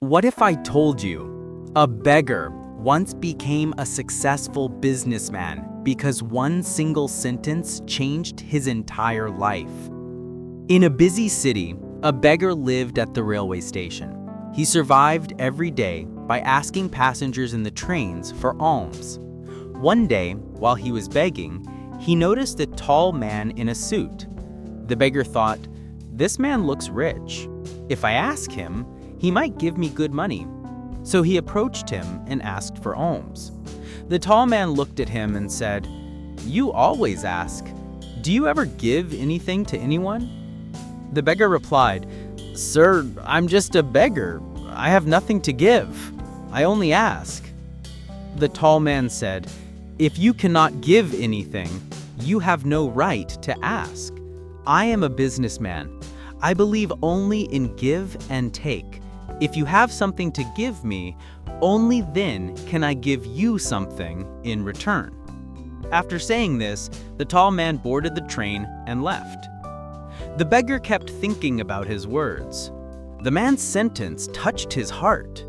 What if I told you a beggar once became a successful businessman because one single sentence changed his entire life? In a busy city, a beggar lived at the railway station. He survived every day by asking passengers in the trains for alms. One day, while he was begging, he noticed a tall man in a suit. The beggar thought, "This man looks rich. If I ask him, he might give me good money." So he approached him and asked for alms. The tall man looked at him and said, "You always ask. Do you ever give anything to anyone?" The beggar replied, "Sir, I'm just a beggar. I have nothing to give. I only ask." The tall man said, "If you cannot give anything, you have no right to ask. I am a businessman. I believe only in give and take. If you have something to give me, only then can I give you something in return." After saying this, the tall man boarded the train and left. The beggar kept thinking about his words. The man's sentence touched his heart.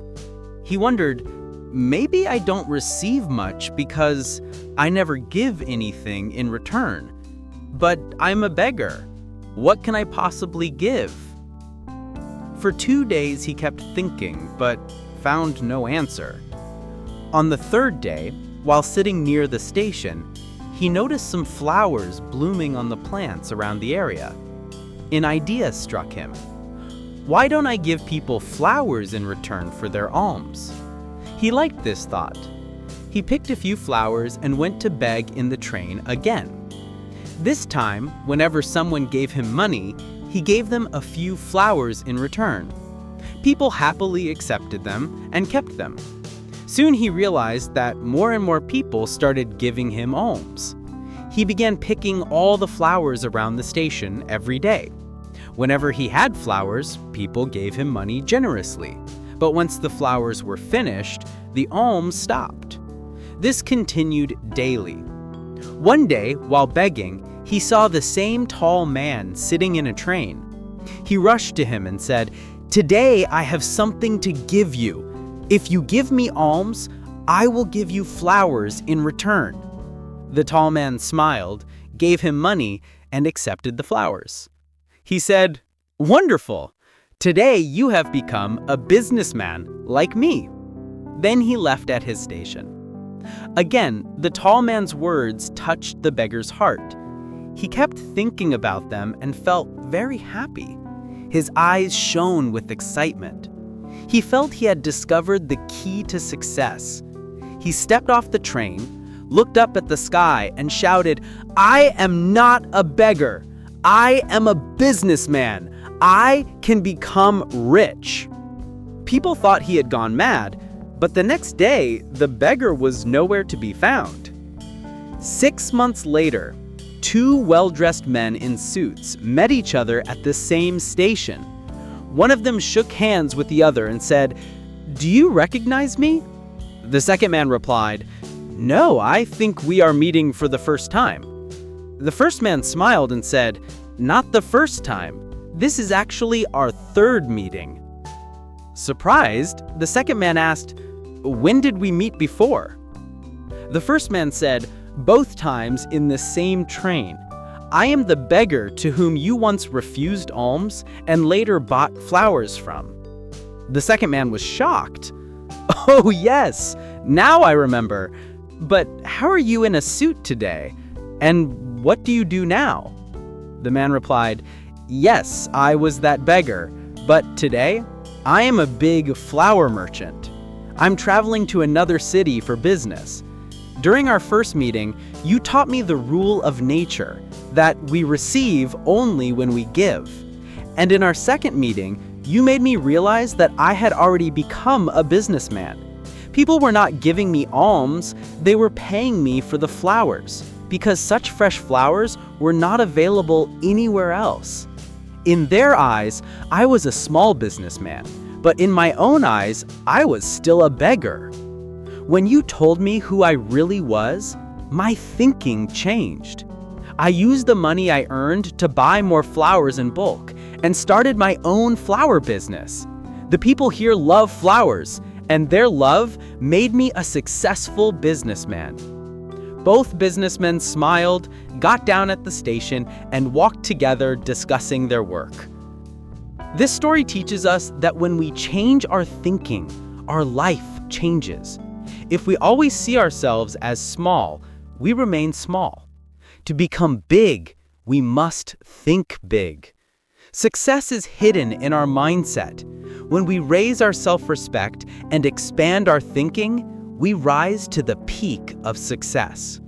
He wondered, maybe I don't receive much because I never give anything in return. But I'm a beggar. What can I possibly give? For 2 days he kept thinking, but found no answer. On the third day, while sitting near the station, he noticed some flowers blooming on the plants around the area. An idea struck him. Why don't I give people flowers in return for their alms? He liked this thought. He picked a few flowers and went to beg in the train again. This time, whenever someone gave him money, he gave them a few flowers in return. People happily accepted them and kept them. Soon he realized that more and more people started giving him alms. He began picking all the flowers around the station every day. Whenever he had flowers, people gave him money generously. But once the flowers were finished, the alms stopped. This continued daily. One day, while begging, he saw the same tall man sitting in a train. He rushed to him and said, "Today I have something to give you. If you give me alms, I will give you flowers in return." The tall man smiled, gave him money, and accepted the flowers. He said, "Wonderful! Today you have become a businessman like me." Then he left at his station. Again, the tall man's words touched the beggar's heart. He kept thinking about them and felt very happy. His eyes shone with excitement. He felt he had discovered the key to success. He stepped off the train, looked up at the sky, and shouted, "I am not a beggar. I am a businessman. I can become rich." People thought he had gone mad, but the next day, the beggar was nowhere to be found. 6 months later, 2 well-dressed men in suits met each other at the same station. One of them shook hands with the other and said, "Do you recognize me?" The second man replied, "No, I think we are meeting for the first time." The first man smiled and said, "Not the first time. This is actually our 3rd meeting." Surprised, the second man asked, "When did we meet before?" The first man said, "Both times in the same train. I am the beggar to whom you once refused alms and later bought flowers from." The second man was shocked. "Oh yes, now I remember. But how are you in a suit today? And what do you do now?" The man replied, "Yes, I was that beggar, but today I am a big flower merchant. I'm traveling to another city for business. During our first meeting, you taught me the rule of nature, that we receive only when we give. And in our second meeting, you made me realize that I had already become a businessman. People were not giving me alms, they were paying me for the flowers, because such fresh flowers were not available anywhere else. In their eyes, I was a small businessman, but in my own eyes, I was still a beggar. When you told me who I really was, my thinking changed. I used the money I earned to buy more flowers in bulk and started my own flower business. The people here love flowers, and their love made me a successful businessman. Both businessmen smiled, got down at the station, and walked together discussing their work. This story teaches us that when we change our thinking, our life changes. If we always see ourselves as small, we remain small. To become big, we must think big. Success is hidden in our mindset. When we raise our self-respect and expand our thinking, we rise to the peak of success.